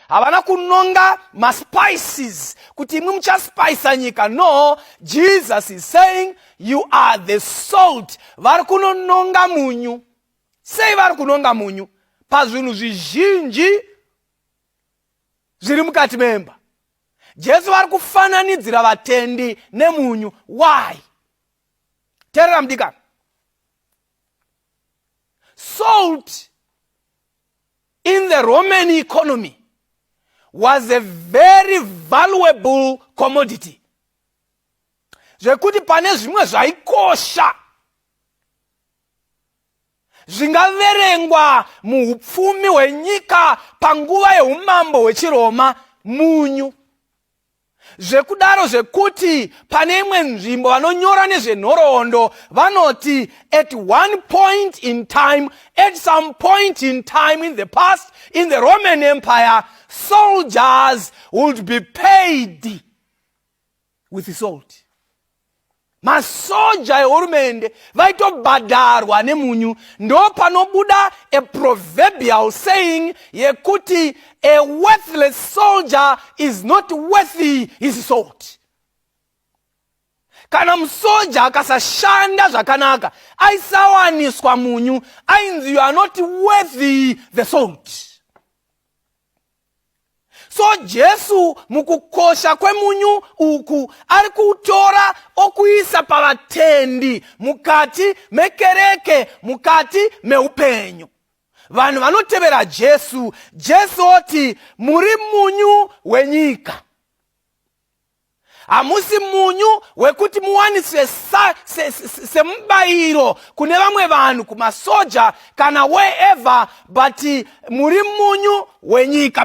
Havana kunonga maspices kuti imwe muchaspice nyika. No, Jesus is saying you are the salt. Vari kunononga munyu. Sei vari kunonga munyu pazvinhu zvizhinji zviri mukati memba. Jesu vari kufananidzira vatendi nemunyu. Why? Teerera mudikani. Salt in the Roman economy was a very valuable commodity. Zvekuti pane zvimwe zvaikosha zvingaverengwa muupfumi hwenyika panguva yeumambo hwechiroma, munyu. Zvekudaro zvekuti pane imwe nzvimbo vanonyora nezvenhoroondo vanoti at one point in time, at some point in time in the past, in the Roman Empire, soldiers would be paid with salt. Masoja ehurumende vaitobhadharwa nemunyu. Ndo panobuda a proverbial saying yekuti a worthless soldier is not worthy his salt. Kana musoja akasashanda zvakanaka, aisawaniswa munyu, ainzi you are not worthy the salt. So Jesu mukukosha kwemunyu uku ari kutora okuisa pavatendi mukati mekereke, mukati meupenyu. Vanhu vanotevera Jesu, Jesu oti muri munyu wenyika. Hamusi munyu wekuti muwaniswe semubayiro kune vamwe vanhu, kumasoja kana wherever, but muri munyu wenyika.